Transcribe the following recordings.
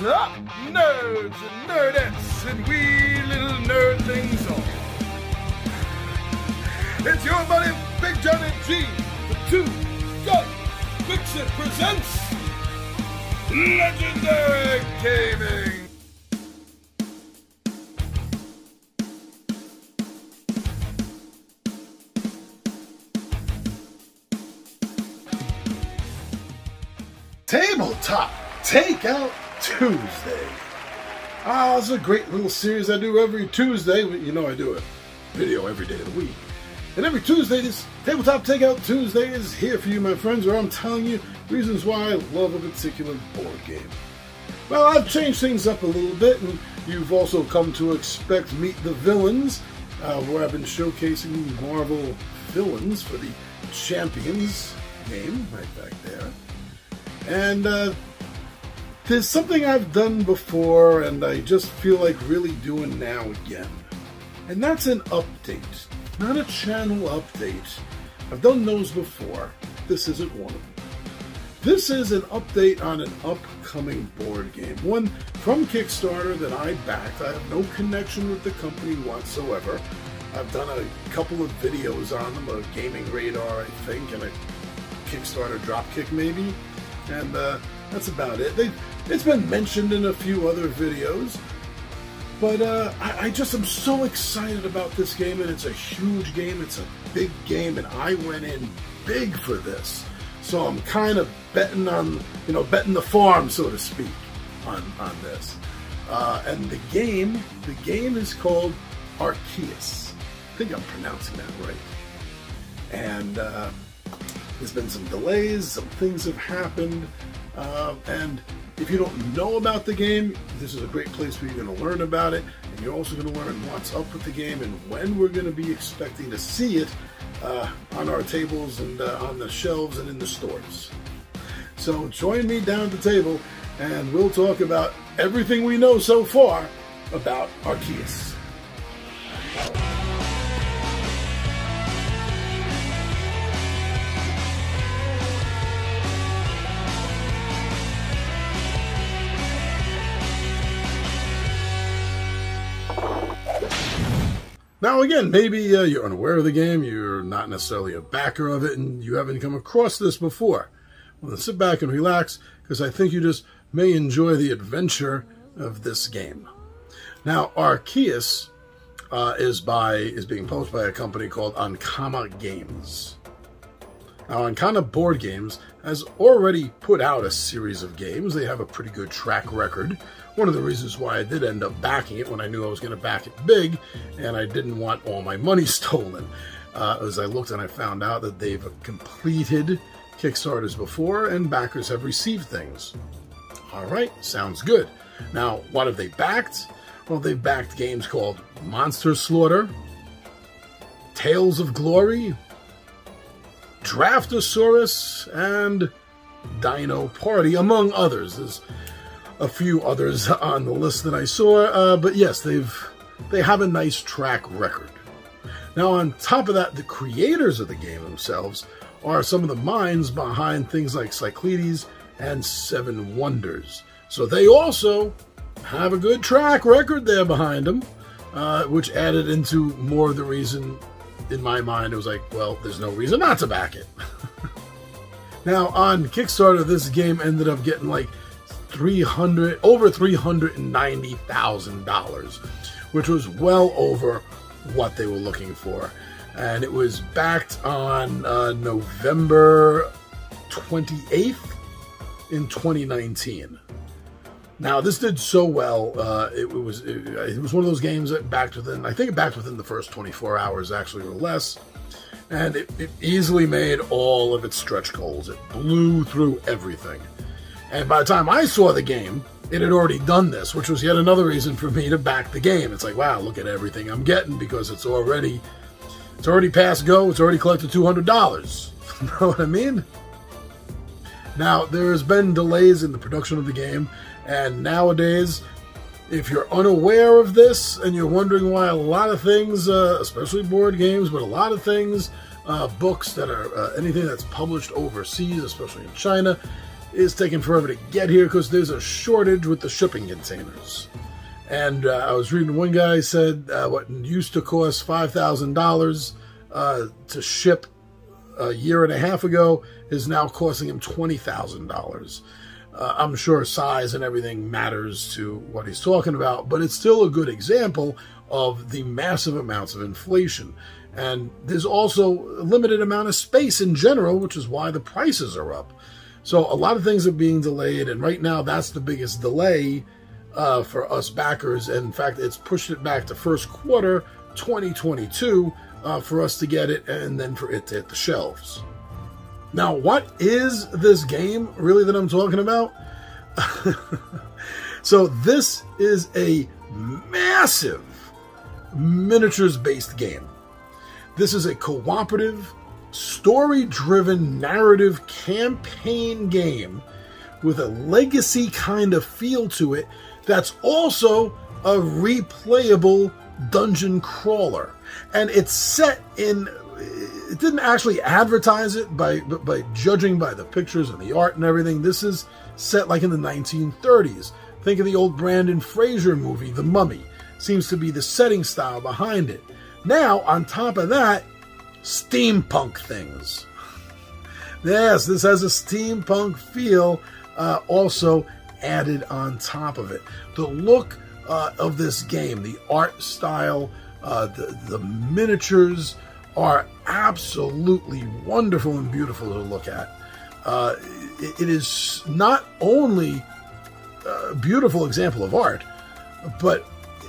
up, nerds and nerdettes and wee little nerdlings all? It's your buddy Big Johnny G, the Two Gun Pixie presents Legendary Gaming. Tabletop Takeout Tuesday. It's a great little series I do every Tuesday. You know I do a video every day of the week. And every Tuesday, this Tabletop Takeout Tuesday is here for you, my friends, where I'm telling you reasons why I love a particular board game. Well, I've changed things up a little bit, and you've also come to expect Meet the Villains, where I've been showcasing Marvel villains for the Champions game, right back there. And there's something I've done before, and I just feel like really doing now again. And that's an update, not a channel update. I've done those before. This isn't one of them. This is an update on an upcoming board game, one from Kickstarter that I backed. I have no connection with the company whatsoever. I've done a couple of videos on them, a Gaming Radar, I think, and a Kickstarter Dropkick maybe. And that's about it. It's been mentioned in a few other videos, but I just am so excited about this game, and it's a huge game, it's a big game, and I went in big for this. So I'm kind of betting on, betting the farm, so to speak, on this. And the game is called Arkeis. I think I'm pronouncing that right. And there's been some delays, some things have happened, and if you don't know about the game, this is a great place where you're going to learn about it, and you're also going to learn what's up with the game and when we're going to be expecting to see it on our tables and on the shelves and in the stores. So join me down at the table, and we'll talk about everything we know so far about Arkeis. Now again, maybe you're unaware of the game, you're not necessarily a backer of it, and you haven't come across this before. Well, then sit back and relax, because I think you just may enjoy the adventure of this game. Now, Arkeis is being published by a company called Ankama Games. Now, Ankama Board Games has already put out a series of games. They have a pretty good track record. One of the reasons why I did end up backing it when I knew I was going to back it big, and I didn't want all my money stolen. As I looked and I found out that they've completed Kickstarters before, and backers have received things. All right, sounds good. Now, what have they backed? Well, they've backed games called Monster Slaughter, Tales of Glory, Draftosaurus, and Dino Party, among others. There's a few others on the list that I saw, but yes, they have a nice track record. Now, on top of that, the creators of the game themselves are some of the minds behind things like Cyclodes and Seven Wonders. So they also have a good track record there behind them, which added into more of the reason. In my mind, it was like, well, there's no reason not to back it. Now, on Kickstarter, this game ended up getting like over $390,000, which was well over what they were looking for. And it was backed on November 28th in 2019. Now, this did so well. It was one of those games that backed within, I think it backed within the first 24 hours, actually, or less. And it easily made all of its stretch goals. It blew through everything. And by the time I saw the game, it had already done this, which was yet another reason for me to back the game. It's like, wow, look at everything I'm getting, because it's already past go. It's already collected $200. You know what I mean? Now, there has been delays in the production of the game, and nowadays, if you're unaware of this and you're wondering why a lot of things, especially board games, but a lot of things, books that are anything that's published overseas, especially in China, is taking forever to get here because there's a shortage with the shipping containers. And I was reading one guy said what used to cost $5,000 to ship a year and a half ago is now costing him $20,000. I'm sure size and everything matters to what he's talking about, but it's still a good example of the massive amounts of inflation. And there's also a limited amount of space in general, which is why the prices are up. So a lot of things are being delayed, and right now that's the biggest delay for us backers. And in fact, it's pushed it back to first quarter 2022 for us to get it and then for it to hit the shelves. Now, what is this game really that I'm talking about? So this is a massive miniatures-based game. This is a cooperative, story-driven narrative campaign game with a legacy kind of feel to it that's also a replayable dungeon crawler. And it's set in... It didn't actually advertise it by judging by the pictures and the art and everything. This is set like in the 1930s. Think of the old Brandon Fraser movie, The Mummy. Seems to be the setting style behind it. Now, on top of that, steampunk things. Yes, this has a steampunk feel also added on top of it. The look of this game, the art style, the miniatures are absolutely wonderful and beautiful to look at. It is not only a beautiful example of art, but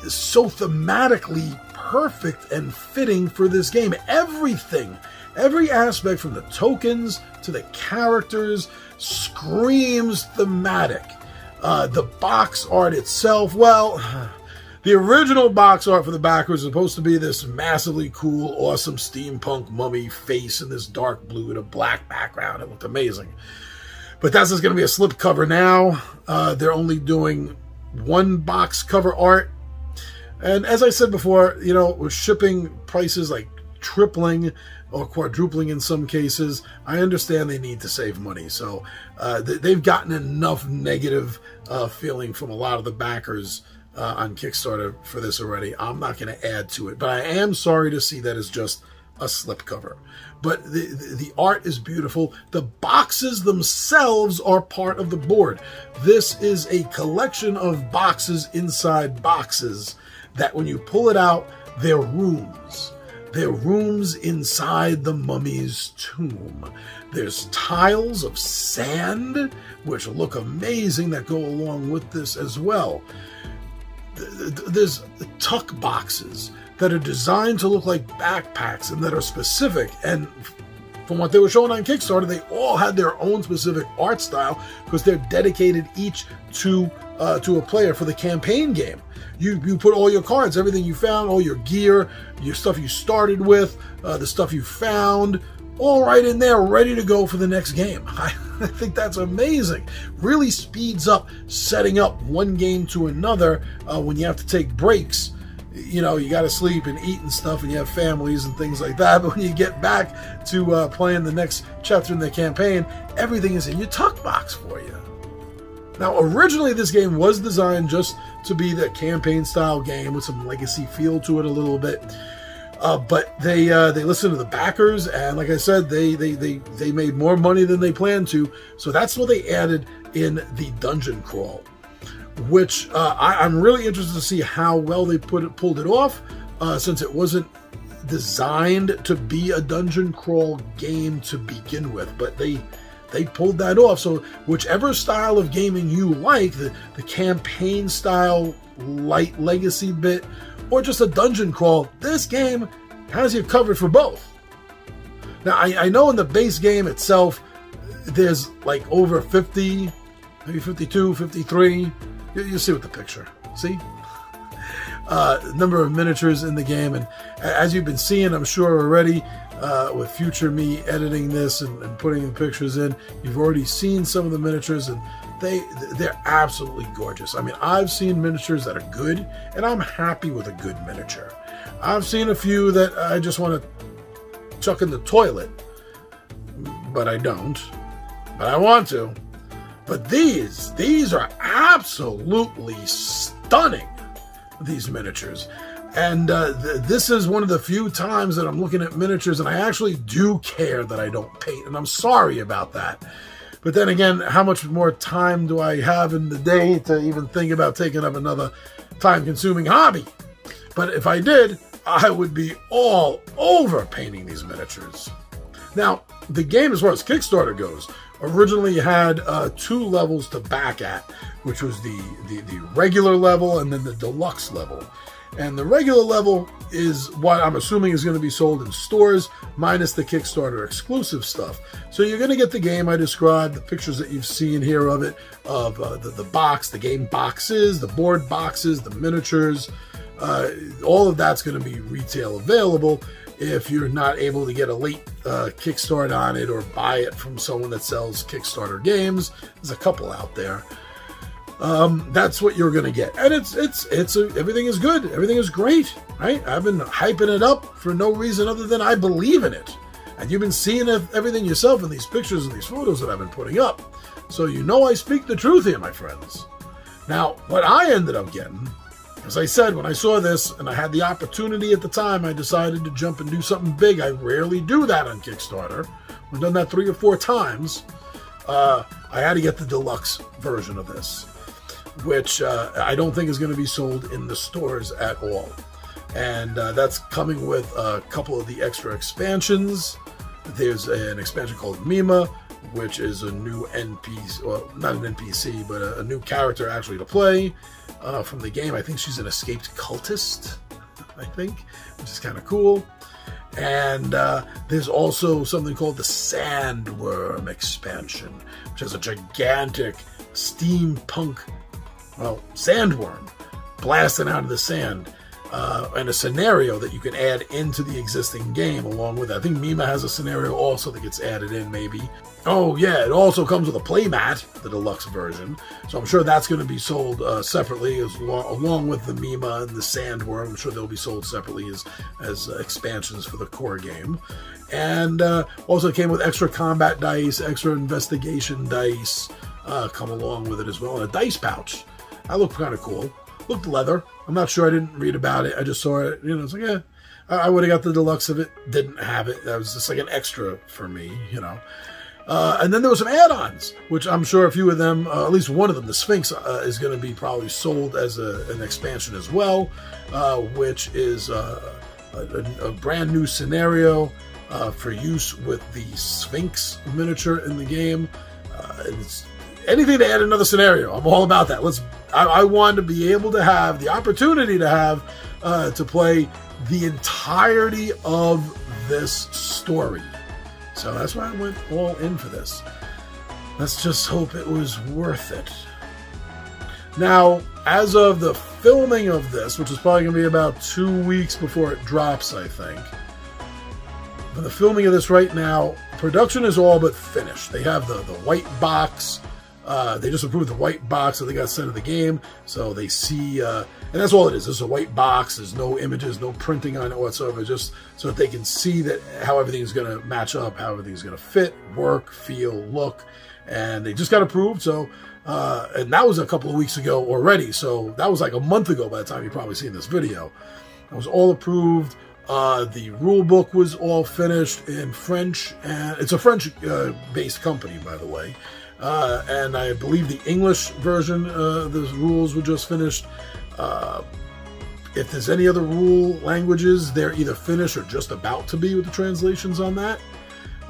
so thematically perfect and fitting for this game. Everything, every aspect from the tokens to the characters screams thematic. The box art itself, well, the original box art for the back was supposed to be this massively cool, awesome steampunk mummy face in this dark blue and a black background. It looked amazing. But that's just going to be a slipcover now. They're only doing one box cover art. And as I said before, you know, with shipping prices like tripling or quadrupling in some cases, I understand they need to save money. So they've gotten enough negative feeling from a lot of the backers on Kickstarter for this already. I'm not going to add to it, but I am sorry to see that it's just a slipcover. But the art is beautiful. The boxes themselves are part of the board. This is a collection of boxes inside boxes that when you pull it out, they're rooms. They're rooms inside the mummy's tomb. There's tiles of sand, which look amazing, that go along with this as well. There's tuck boxes that are designed to look like backpacks and that are specific. And from what they were showing on Kickstarter, they all had their own specific art style because they're dedicated each to a player for the campaign game. You put all your cards, everything you found, all your gear, your stuff you started with, the stuff you found, all right in there, ready to go for the next game. I think that's amazing. Really speeds up setting up one game to another when you have to take breaks. You know, you got to sleep and eat and stuff, and you have families and things like that. But when you get back to playing the next chapter in the campaign, everything is in your tuck box for you. Now, originally this game was designed just to be the campaign-style game with some legacy feel to it a little bit. But they listened to the backers, and like I said, they made more money than they planned to. So that's what they added in the dungeon crawl, which I'm really interested to see how well they pulled it off, since it wasn't designed to be a dungeon crawl game to begin with. But they pulled that off. So whichever style of gaming you like, the campaign style, light legacy bit, or just a dungeon crawl, this game has you covered for both. Now, I know in the base game itself, there's like over 50, maybe 52, 53. You see with the picture. See? Number of miniatures in the game. And as you've been seeing, I'm sure already, with future me editing this and putting the pictures in, you've already seen some of the miniatures, and they're absolutely gorgeous. I mean, I've seen miniatures that are good, and I'm happy with a good miniature. I've seen a few that I just want to chuck in the toilet, but I don't. But I want to. But these are absolutely stunning, these miniatures. And this is one of the few times that I'm looking at miniatures and I actually do care that I don't paint. And I'm sorry about that. But then again, how much more time do I have in the day to even think about taking up another time-consuming hobby? But if I did, I would be all over painting these miniatures. Now, the game, as far as Kickstarter goes, originally had 2 levels to back at, which was the regular level and then the deluxe level. And the regular level is what I'm assuming is going to be sold in stores, minus the Kickstarter exclusive stuff. So you're going to get the game I described, the pictures that you've seen here of it, of the box, the game boxes, the board boxes, the miniatures. All of that's going to be retail available if you're not able to get a late Kickstart on it or buy it from someone that sells Kickstarter games. There's a couple out there. That's what you're going to get. And everything is good. Everything is great, right? I've been hyping it up for no reason other than I believe in it. And you've been seeing everything yourself in these pictures and these photos that I've been putting up. So you know I speak the truth here, my friends. Now, what I ended up getting, as I said, when I saw this and I had the opportunity at the time, I decided to jump and do something big. I rarely do that on Kickstarter. I've done that 3 or 4 times. I had to get the deluxe version of this, which I don't think is going to be sold in the stores at all. And that's coming with a couple of the extra expansions. There's an expansion called Mima, which is a new NPC, well, not an NPC, but a new character actually to play from the game. I think she's an escaped cultist, I think, which is kind of cool. And there's also something called the Sandworm expansion, which has a gigantic steampunk, well, sandworm blasting out of the sand, and a scenario that you can add into the existing game along with it. I think Mima has a scenario also that gets added in, maybe. Oh, yeah, it also comes with a playmat, the deluxe version. So I'm sure that's going to be sold separately, along with the Mima and the Sandworm. I'm sure they'll be sold separately as expansions for the core game. And also came with extra combat dice, extra investigation dice come along with it as well, and a dice pouch. That looked kind of cool. Looked leather. I'm not sure. I didn't read about it. I just saw it. You know, it's like, yeah, I would have got the deluxe of it. Didn't have it. That was just like an extra for me, you know. And then there were some add-ons, which I'm sure a few of them, at least one of them, the Sphinx, is going to be probably sold as an expansion as well, which is a brand new scenario for use with the Sphinx miniature in the game. It's anything to add another scenario. I'm all about that. I want to be able to have the opportunity to have to play the entirety of this story. So that's why I went all in for this. Let's just hope it was worth it. Now, as of the filming of this, which is probably going to be about 2 weeks before it drops, I think. For the filming of this right now, production is all but finished. They have the white box. They just approved the white box that they got sent to the game, so they see, and that's all it is. It's a white box. There's no images, no printing on it whatsoever, just so that they can see that how everything's going to match up, how everything's going to fit, work, feel, look, and they just got approved. So, and that was a couple of weeks ago already, so that was like a month ago by the time you've probably seen this video. It was all approved. The rule book was all finished in French, and it's a French-based company, by the way. And I believe the English version, the rules were just finished. If there's any other rule languages, they're either finished or just about to be with the translations on that.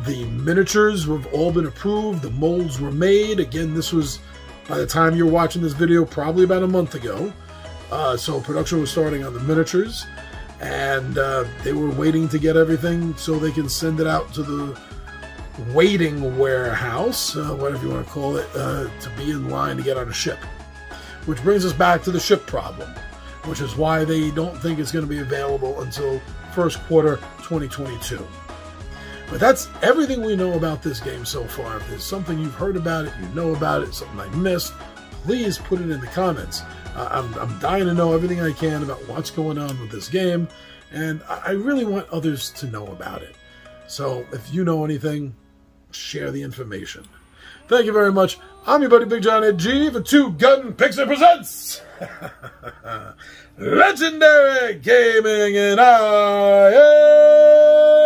The miniatures have all been approved. The molds were made. Again, this was, by the time you're watching this video, probably about a month ago. So production was starting on the miniatures. And they were waiting to get everything so they can send it out to the waiting warehouse, whatever you want to call it, to be in line to get on a ship. Which brings us back to the ship problem, which is why they don't think it's going to be available until first quarter 2022. But that's everything we know about this game so far. If there's something you've heard about it, you know about it, something I missed, please put it in the comments. I'm dying to know everything I can about what's going on with this game, and I really want others to know about it. So if you know anything, share the information. Thank you very much. I'm your buddy Big John Ed G for Two Gun Pixie Presents Legendary Gaming, and I am